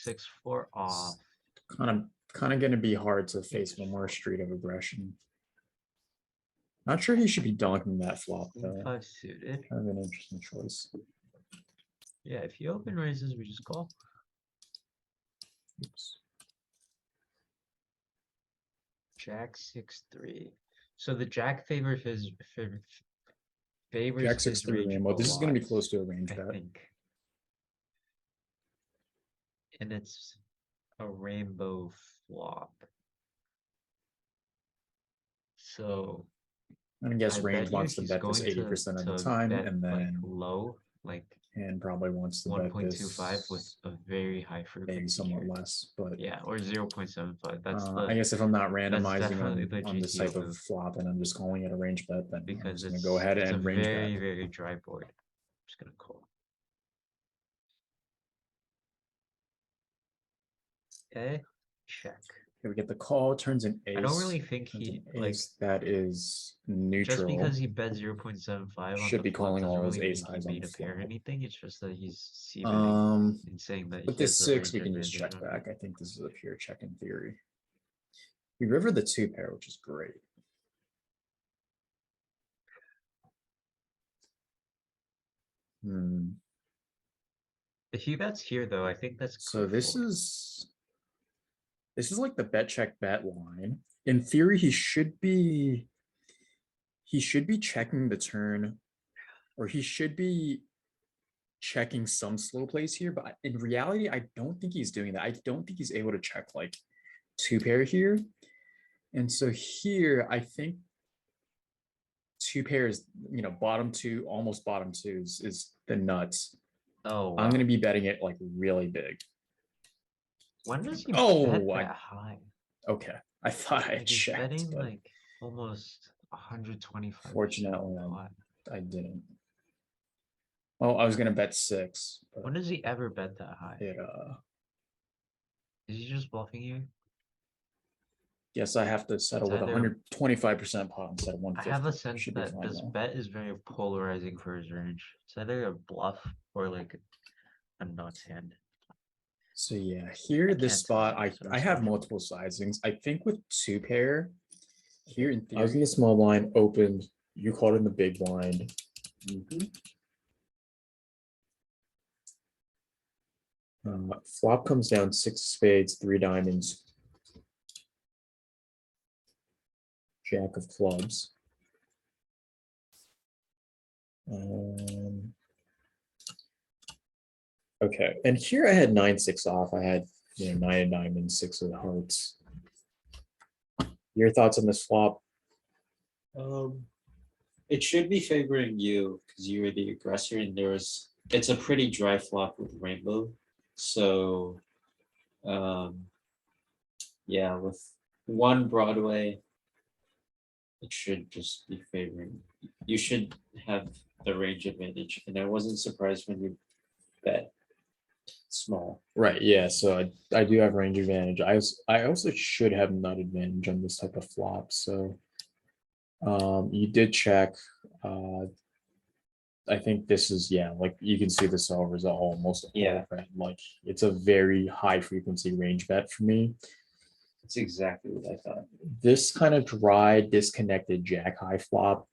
6-4 off. Kind of going to be hard to face one more street of aggression. Not sure he should be donking that flop though. 5 suited. Kind of an interesting choice. Yeah, if he open raises, we just call. Oops. Jack 6-3. So the jack favors his favors Jack his 6-3 range rainbow. a This is going to be lot, close to a range I bet. think. And it's a rainbow flop. So I guess I range bet you wants to he's bet this going 80% of the to time, bet, and like, then low, like hand probably wants to bet 1.25 with this a very high frequency maybe somewhat here. less, but Yeah, or 0.75. That's I guess if I'm not randomizing definitely the on this GTO type of move. flop and I'm just calling it a range bet, then I'm Because just going it's to go ahead it's a and range very, bet. very dry board. I'm just gonna call. Okay, check. Here we get the call, turns an ace. I don't really think turns he, an like, ace that is just neutral. because he bet 0.75 on Should the be flop calling doesn't all his really ace mean he highs on made the a pair or flop. anything. It's just that he's c-betting and saying that he With has this the 6, we range can just advantage check on back. me. I think this is a pure check in theory. We river the 2 pair, which is great. If he bets here, though, I think that's So good this fold. is like the bet check bet line. In theory, he should be checking the turn, or he should be checking some slow plays here, but in reality, I don't think he's doing that. I don't think he's able to check like 2 pair here. And so here, I think 2 pairs, bottom 2, almost bottom 2s is the nuts. Oh, wow. I'm going to be betting it like really big. When does he Oh, bet that high? Okay. I thought I Like, he's checked, betting but like almost 125%. fortunately, I didn't. Oh, I was going to bet 6. But When does he ever bet that high? Is he just bluffing you? Guess I have to settle with either- 125% pot instead of 150. I have a sense Should be that fine, this though. bet is very polarizing for his range. It's either a bluff or like a nuts hand. So yeah, here this can't tell, spot, so I it's have neutral. multiple sizings. I think with 2 pair here in theory, I was in the small blind, opened. You called in the big blind. Flop comes down 6 spades, 3 diamonds, jack of clubs. Okay, and here I had 9-6 off. I had 9 of diamonds, 6 of hearts. Your thoughts on this flop? It should be favoring you because you were the aggressor, and it's a pretty dry flop with rainbow. So, yeah, with 1 Broadway, it should just be favoring. You should have the range advantage, and I wasn't surprised when you bet small. Right, yeah, so I do have range advantage. I also should have nut advantage on this type of flop, so you did check. I think this is, yeah, like you can see the solver is almost a Yeah. bet. Like it's a very high frequency range bet for me. That's exactly what I thought. This kind of dry, disconnected jack high flop.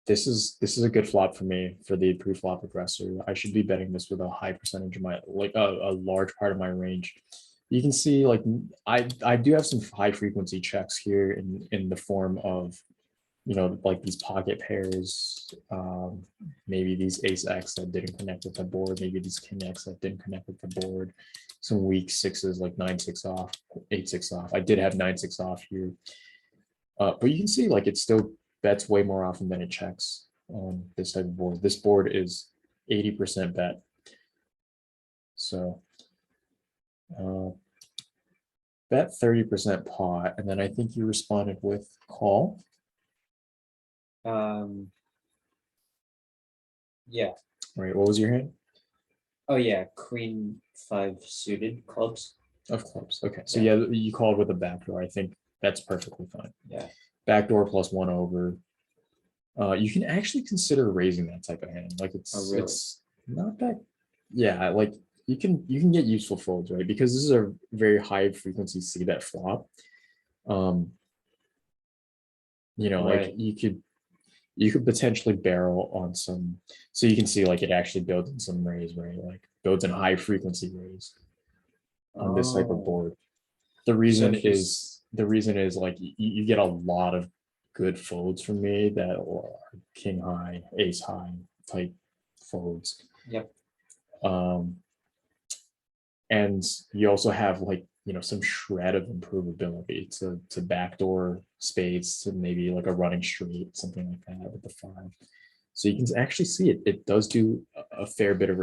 This is a good flop for me for the pre-flop aggressor. I should be betting this with a high percentage of my, like a large part of my range. You can see like I do have some high frequency checks here in the form of, like these pocket pairs, maybe these ace X that didn't connect with the board, maybe these king X that didn't connect with the board, some weak 6s like 9-6 off, 8-6 off. I did have 9-6 off here, but you can see like it still bets way more often than it checks on this type of board. This board is 80% bet. So bet 30% pot, and then I think you responded with call. Yeah. Right, what was your hand? Oh yeah, Queen 5 suited clubs. Of clubs. Okay, so yeah, you called with a backdoor. I think that's perfectly fine. Yeah. Backdoor plus 1 over. You can actually consider raising that type of hand. Like Oh, really? it's not that. Yeah, like you can get useful folds, right? Because this is a very high frequency C bet flop. You know, like Right. you could potentially barrel on some, so you can see like it actually builds in some raise, right? Like builds in high frequency raise on this type of Oh. board. The reason if you is like you get a lot of good folds from me that are king high, ace high type folds. Yep. And you also have like, you know, some shred of improvability to backdoor spades to maybe like a running straight, something like that with the 5. So you can actually see it. It does do a fair bit of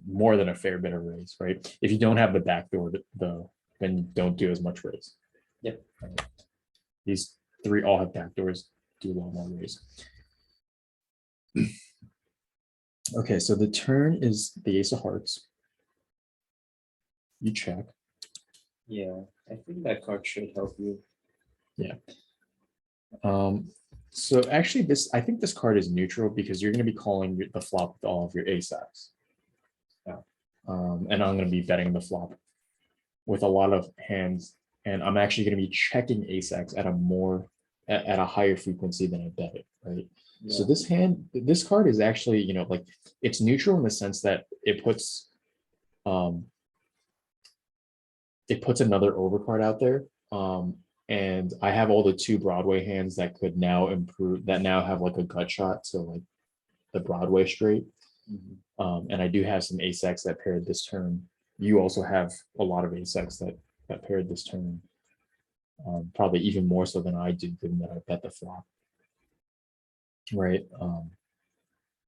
more than a fair bit of raise, right? If you don't have the backdoor, then you don't do as much raise. Yep. Right? These 3 all have backdoors, do a lot more raise. Okay, so the turn is the ace of hearts. You check. Yeah, I think that card should help you. So actually I think this card is neutral because you're going to be calling the flop with all of your ace X. Yeah. And I'm going to be betting the flop with a lot of hands, and I'm actually going to be checking ace X at a higher frequency than I bet it, right? So Yeah. this card is actually, you know, like it's neutral in the sense that it puts another overcard out there. And I have all the 2 Broadway hands that could now improve, that now have like a gut shot to like the Broadway straight. Mhm. And I do have some ace X that paired this turn. You also have a lot of ace X that paired this turn. Probably even more so than I do, given that I bet the flop. Right.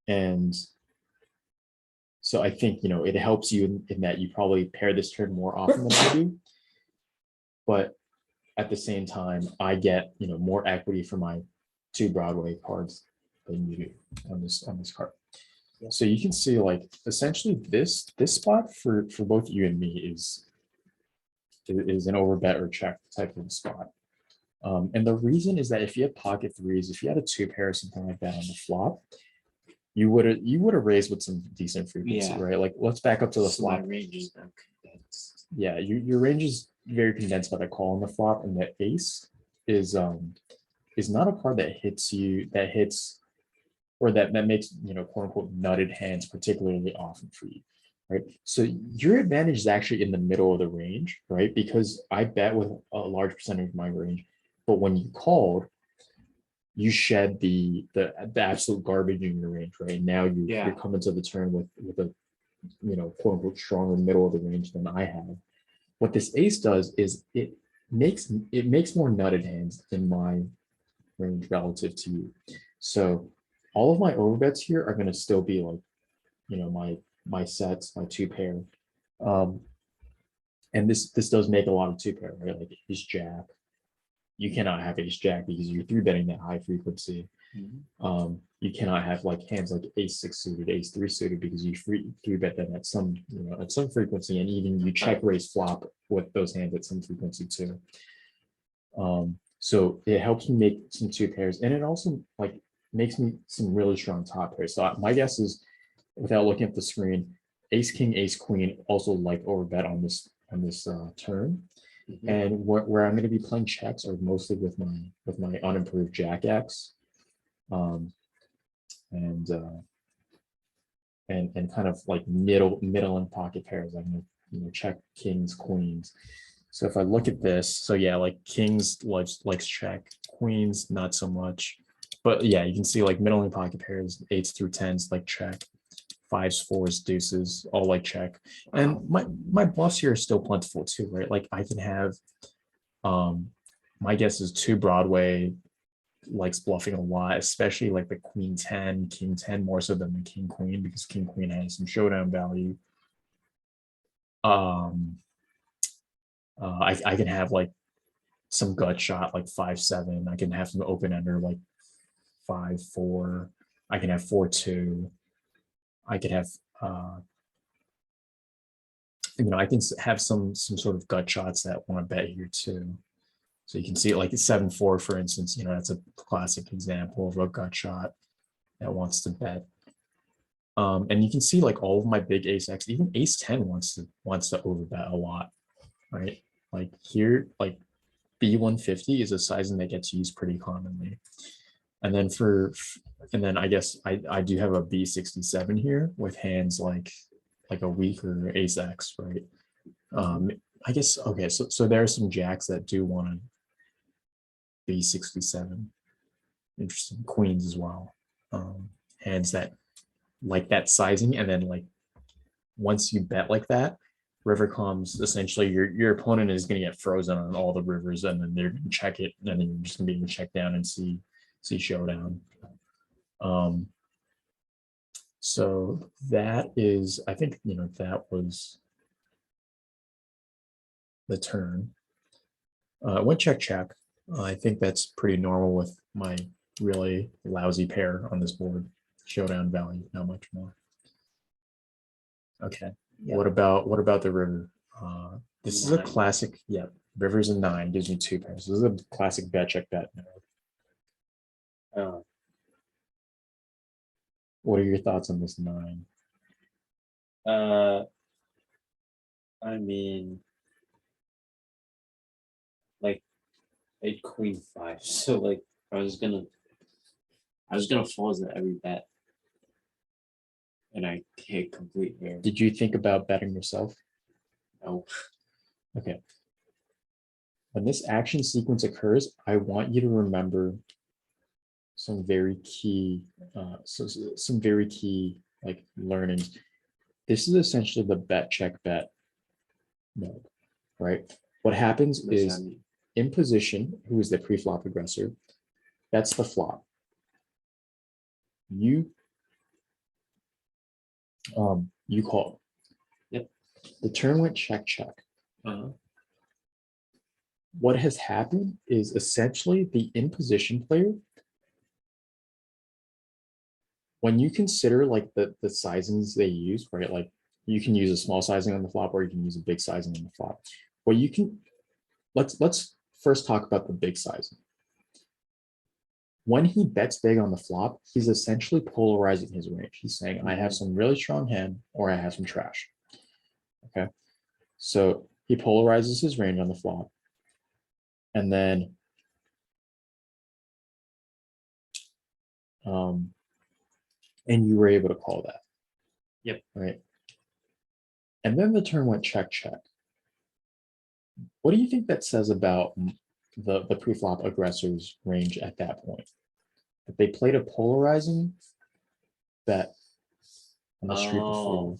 And so I think, you know, it helps you in that you probably pair this turn more often than I do. But at the same time, I get, you know, more equity for my 2 Broadway cards than you do on this card. Yeah. So you can see like essentially this spot for both you and me is an overbet or check type of spot. And the reason is that if you had pocket 3s, if you had a 2 pair or something like that on the flop, you would have raised with some decent frequency, Yeah. right? Like let's back up to the So my flop. range is not condensed. Yeah, your range is very condensed by the call on the flop, and the ace is not a card that hits or that makes, you know, quote unquote nutted hands particularly often for you, right? So your advantage is actually in the middle of the range, right? Because I bet with a large percentage of my range, but when you called, you shed the absolute garbage in your range, right? Now you're coming to the turn with a, you know, quote unquote stronger middle of the range than I have. What this ace does is it makes more nutted hands in my range relative to you. So all of my overbets here are going to still be like, you know, my sets, my 2 pair. And this does make a lot of 2 pair, right? Like ace jack. You cannot have ace jack because you're 3-betting that high frequency. You cannot have like hands like ace 6 suited, ace 3 suited because you 3-bet them at some, you know, at some frequency, and even you check raise flop with those hands at some frequency too. So it helps me make some 2 pairs, and it also like makes me some really strong top pairs. So my guess is, without looking at the screen, ace king, ace queen also like overbet on this turn. Mhm. And where I'm going to be playing checks are mostly with my unimproved jack X, and kind of like middle and pocket pairs. I'm going to, you know, check kings, queens. So if I look at this, so yeah, like kings likes check, queens not so much. But yeah, you can see like middle and pocket pairs, 8s through 10s like check, 5s, 4s, deuces, all like check. And my bluffs here are still plentiful too, right? Like I can have, my guess is 2 Broadway likes bluffing a lot, especially like the queen 10, king 10 more so than the king queen, because king queen has some showdown value. I can have like some gut shot like 5-7. I can have some open ender like 5-4. I can have 4-2. I could have you know, I can have some sort of gut shots that want to bet here too. So you can see it like 7-4, for instance. You know, that's a classic example of a gut shot that wants to bet. And you can see like all of my big ace X, even ace 10 wants to overbet a lot, right? Like here, like B150 is a sizing that gets used pretty commonly. And then I guess I do have a B67 here with hands like a weaker ace X, right? I guess okay, so there are some jacks that do want to B67. Interesting. Queens as well. Hands that like that sizing, and then like once you bet like that, river comes, essentially your opponent is going to get frozen on all the rivers, and then they're going to check it, and then you're just going to be able to check down and see showdown. So that is, I think, that was the turn. Went check check. I think that's pretty normal with my really lousy pair on this board. Showdown value, not much more. Okay. Yeah. What about the river? This is a 9. classic. Yeah, river's a 9, gives me 2 pairs. This is a classic bet check bet. What are your thoughts on this 9? I mean, like, a queen 5. So like, I was gonna falls at every bet, and I hit complete here. Did you think about betting yourself? No. Okay. When this action sequence occurs, I want you to remember some very key, some very key like learnings. This is essentially the bet check bet mode, right? What happens What does is that mean? in position, who is the pre-flop aggressor, that's the flop. You call. Yep. The turn went check check. Uh-huh. What has happened is essentially the in position player, when you consider like the sizings they use, right? Like you can use a small sizing on the flop, or you can use a big sizing on the flop. Well, you can, let's first talk about the big sizing. When he bets big on the flop, he's essentially polarizing his range. He's saying, I have some really strong hand, or I have some trash. Okay. So he polarizes his range on the flop. And then and you were able to call that. Yep. Right. And then the turn went check check. What do you think that says about the pre-flop aggressor's range at that point? That they played a polarizing bet on the street before,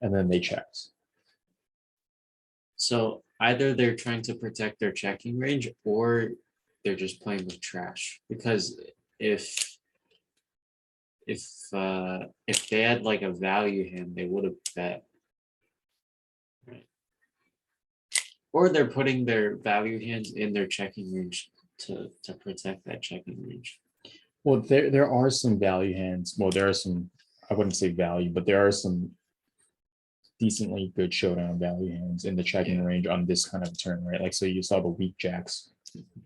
and then they checked. So either they're trying to protect their checking range, or they're just playing with trash. Because if they had like a value hand, they would have bet. Right. Or they're putting their value hands in their checking range to protect that checking range. Well, there are some value hands. Well, there are some, I wouldn't say value, but there are some decently good showdown value hands in the checking range on this kind of turn, right? Like, so you saw the weak jacks,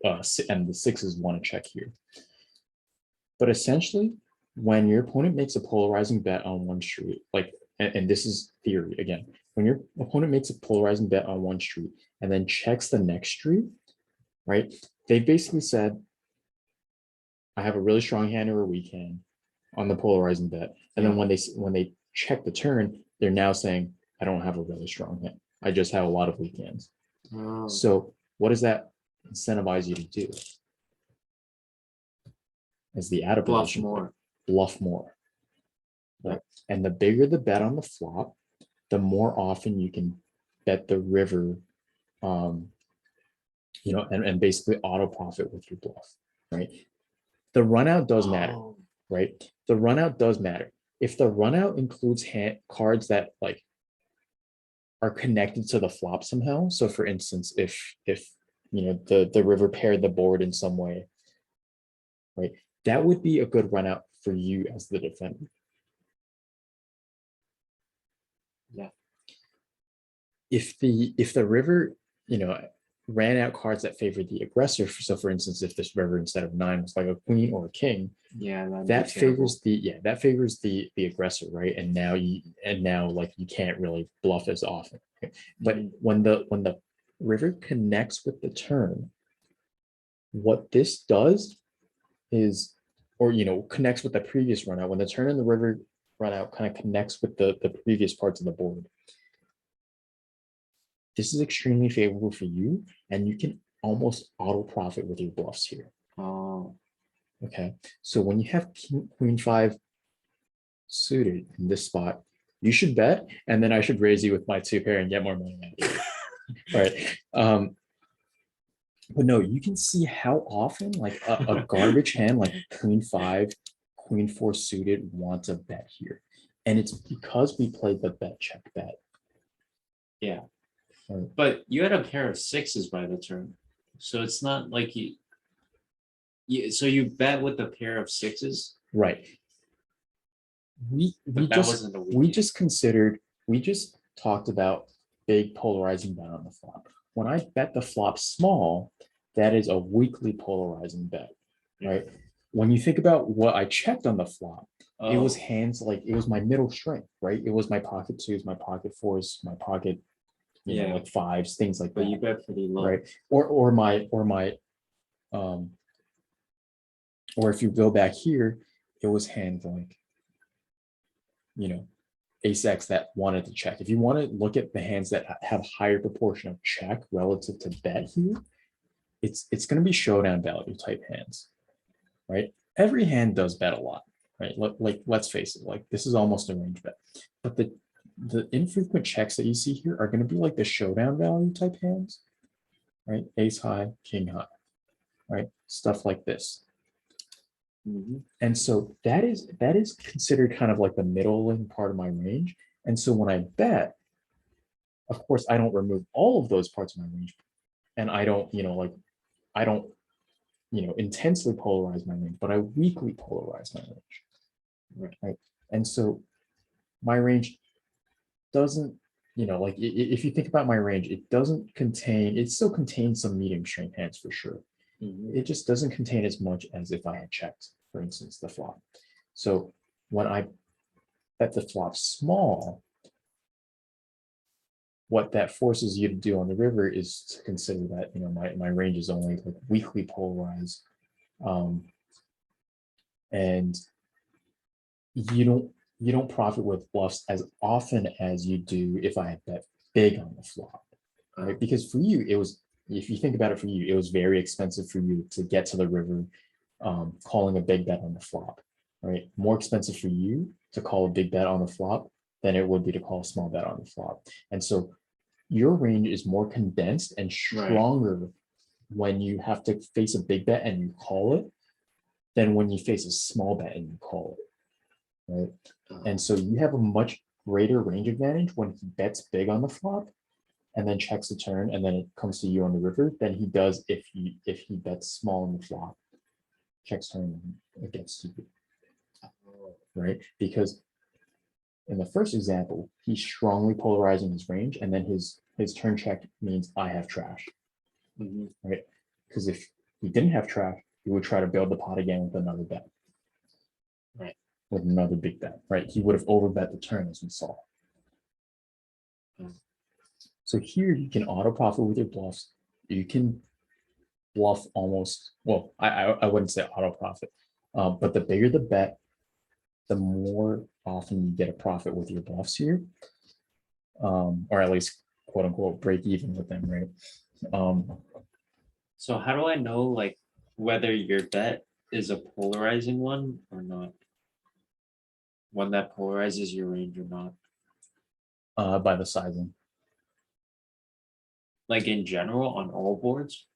and the 6s want to check here. But essentially, when your opponent makes a polarizing bet on one street, like, and this is theory again, when your opponent makes a polarizing bet on one street and then checks the next street, right? They basically said, I have a really strong hand or a weak hand on the polarizing bet. And then when they check the turn, they're now saying, I don't have a really strong hand. I just have a lot of weak hands. Oh. So what does that incentivize you to do? As the out of Bluff position, more. bluff more. Right. And the bigger the bet on the flop, the more often you can bet the river, and basically auto profit with your bluff, right? The run out does matter, right? The run out does matter. If the run out includes cards that like are connected to the flop somehow. So for instance, if the river paired the board in some way, right? That would be a good run out for you as the defender. Yeah. If the river, ran out cards that favored the aggressor. So for instance, if this river instead of 9 was like a queen or a king, Yeah, that'd be that terrible. favors the aggressor, right? And now like you can't really bluff as often. Okay? But Mhm. when the river connects with the turn, what this does is, or connects with the previous run out, when the turn and the river run out kind of connects with the previous parts of the board. This is extremely favorable for you, and you can almost auto profit with your bluffs here. Oh, Okay, so when you have queen 5 suited in this spot, you should bet, and then I should raise you with my 2 pair and get more money out of it. All right. But no, you can see how often like a garbage hand like queen 5, queen 4 suited wants a bet here. And it's because we played the bet check bet. yeah. Right. But you had a pair of 6s by the turn. So it's not like so you bet with a pair of 6s, Right. We but that wasn't a weak hand. we just talked about big polarizing bet on the flop. When I bet the flop small, that is a weakly polarizing bet, right? When you think about what I checked on the flop, it was Oh, hands like it was my middle strength, right? It was my pocket 2s, my pocket 4s, my pocket, Yeah. like 5s, things like but you that, bet pretty low. right? Or my or if you go back here, it was hands like ace X that wanted to check. If you want to look at the hands that have higher proportion of check relative to bet here, it's going to be showdown value type hands, right? Every hand does bet a lot, right? Like let's face it, like this is almost a range bet, but the infrequent checks that you see here are going to be like the showdown value type hands, right? Ace high, king high, right? Stuff like this. Mhm. And so that is considered kind of like the middling part of my range. And so when I bet, of course, I don't remove all of those parts of my range, and I don't, I don't, intensely polarize my range, but I weakly polarize my range, right? And so my range doesn't, like if you think about my range, it still contains some medium strength hands for sure. Mhm. It just doesn't contain as much as if I had checked, for instance, the flop. So when I bet the flop small, what that forces you to do on the river is to consider that my range is only like weakly polarized, and you don't profit with bluffs as often as you do if I had bet big on the flop, right? Because for you, if you think about it, for you, it was very expensive for you to get to the river, calling a big bet on the flop, right? More expensive for you to call a big bet on the flop than it would be to call a small bet on the flop. And so your range is more condensed and stronger when you have to face a big bet and you call it than when you face a small bet and you call it, right? And so you have a much greater range advantage when he bets big on the flop and then checks the turn and then it comes to you on the river than he does if he bets small on the flop, checks turn, and it gets to you, right? Because in the first example, he's strongly polarizing his range, and then his turn check means I have trash, Mhm. right? Because if he didn't have trash, he would try to build the pot again with another bet, Right. with another big bet, right? He would have overbet the turn as we saw. Mm. So here you can auto profit with your bluffs. You can bluff almost, well, I wouldn't say auto profit, but the bigger the bet, the more often you get a profit with your bluffs here, or at least quote unquote break even with them, right? So how do I know like whether your bet is a polarizing one or not? One that polarizes your range or not? By the sizing. Like in general on all boards?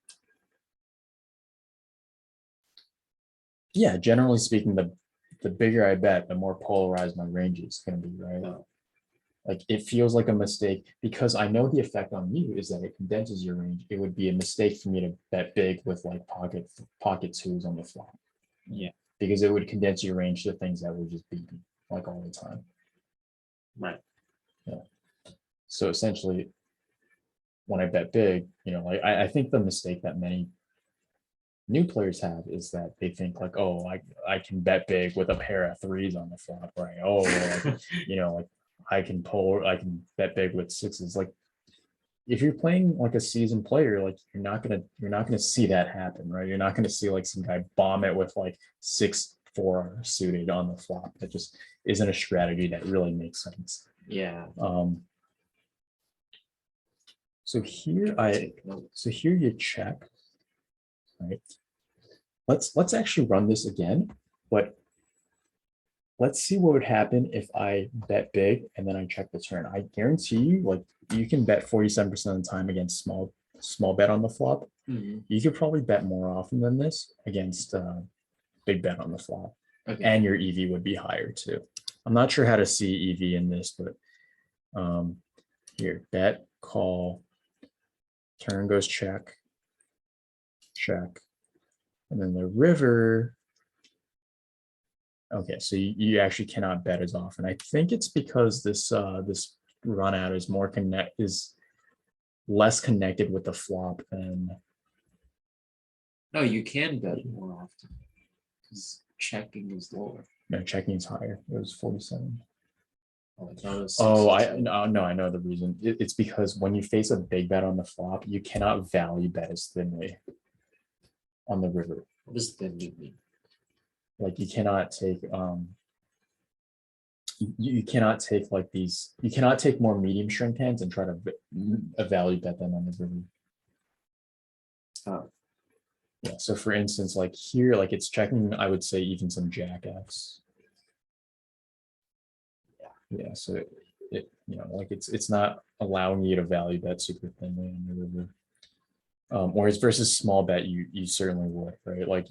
Yeah, generally speaking, the bigger I bet, the more polarized my range is going to be, right? No. Like it feels like a mistake because I know the effect on you is that it condenses your range. It would be a mistake for me to bet big with like pocket 2s on the flop. Yeah. Because it would condense your range to things that would just beat me like all the time. Right. Yeah. So essentially, when I bet big, like I think the mistake that many new players have is that they think like, oh, I can bet big with a pair of threes on the flop, right? Oh, like, like I can bet big with sixes. Like if you're playing like a seasoned player, like you're not gonna see that happen, right? You're not gonna see like some guy bomb it with like 6-4 suited on the flop. That just isn't a strategy that really makes sense. Yeah. So here Take note. so here you check, right? Let's actually run this again, but let's see what would happen if I bet big and then I check the turn. I guarantee you, like you can bet 47% of the time against small bet on the flop. Mhm. You could probably bet more often than this against big bet on the flop, Okay. and your EV would be higher too. I'm not sure how to see EV in this, but here, bet, call, turn goes check, check, and then the river. Okay, so you actually cannot bet as often. I think it's because this this run out is less connected with the flop than No, you can bet more often because checking is lower. checking is higher. It was 47. Oh, I thought it was Oh, 62. no, I know the reason. It's because when you face a big bet on the flop, you cannot value bet as thinly on the river. What does that mean? Like you cannot take you cannot take like these, you cannot take more medium strength hands and try to value bet them on the river. Oh. Yeah, so for instance, like here, like it's checking, I would say even some jack X. Yeah, so it like it's not allowing you to value bet super thinly on the river. Whereas versus small bet, you certainly would, right? Like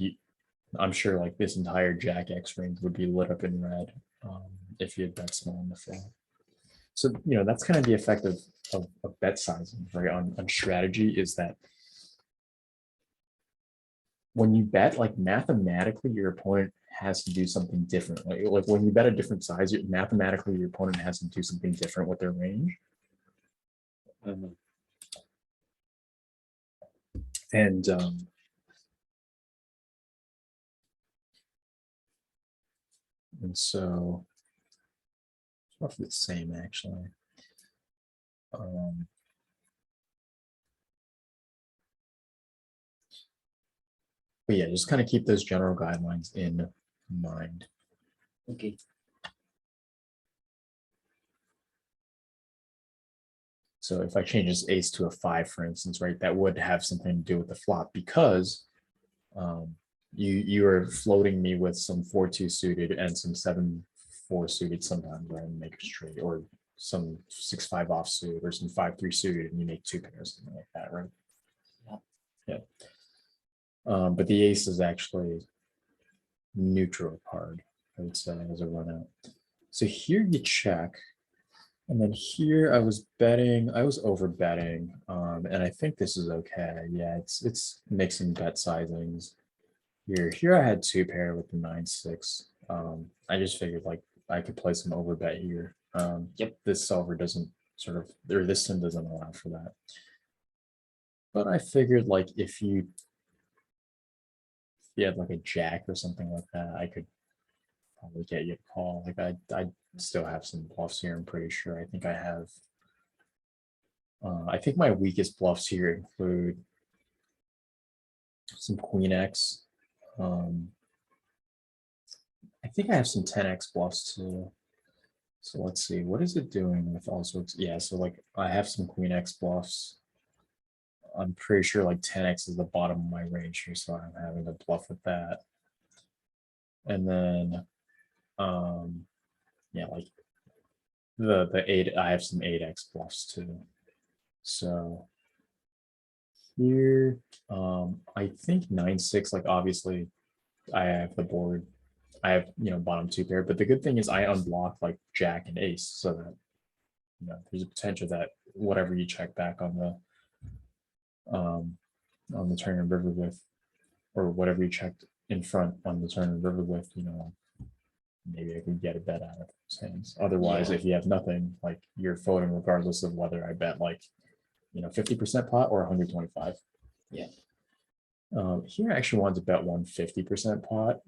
I'm sure like this entire jack X range would be lit up in red if you had bet small on the flop. So that's kind of the effect of bet sizing, right? On strategy is that when you bet, like mathematically, your opponent has to do something different. Like when you bet a different size, mathematically your opponent has to do something different with their range. Mhm. And so it's roughly the same actually. But yeah, just kind of keep those general guidelines in mind. Okay. So if I change this ace to a 5, for instance, right, that would have something to do with the flop because you are floating me with some 4-2 suited and some 7-4 suited sometimes, right, and make a straight, or some 6-5 offsuit or some 5-3 suited and you make 2 pairs, something like that, right? Yeah. But the ace is actually neutral card, I would say, as a run out. So here you check. And then here I was over betting, and I think this is okay. Yeah, it's mixing bet sizings. Here I had 2 pair with the 9-6. I just figured like I could play some over bet here. Yep. This solver doesn't this sim doesn't allow for that. But I figured like if you had like a jack or something like that, I could probably get you to call. Like I still have some bluffs here, I'm pretty sure. I think I have I think my weakest bluffs here include some queen X. I think I have some 10x bluffs too. So let's see, what is it doing with all sorts? Yeah, so like I have some queen X bluffs. I'm pretty sure like 10x is the bottom of my range here, so I'm having to bluff with that. And then yeah, like the 8, I have some 8x bluffs too. So here, I think 9-6, like obviously I have the board, I have bottom 2 pair, but the good thing is I unblock like jack and ace, so that there's a potential that whatever you check back on the turn and river with, or whatever you checked in front on the turn and river with, maybe I could get a bet out of those hands. Otherwise, Yeah. if you have nothing, like you're folding regardless of whether I bet like 50% pot or 125. Yeah. Here I actually wanted to bet 150% pot,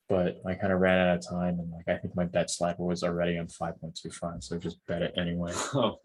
but I kind of ran out of time, and like I think my bet slider was already on 5.25, so just bet it anyway. Oh.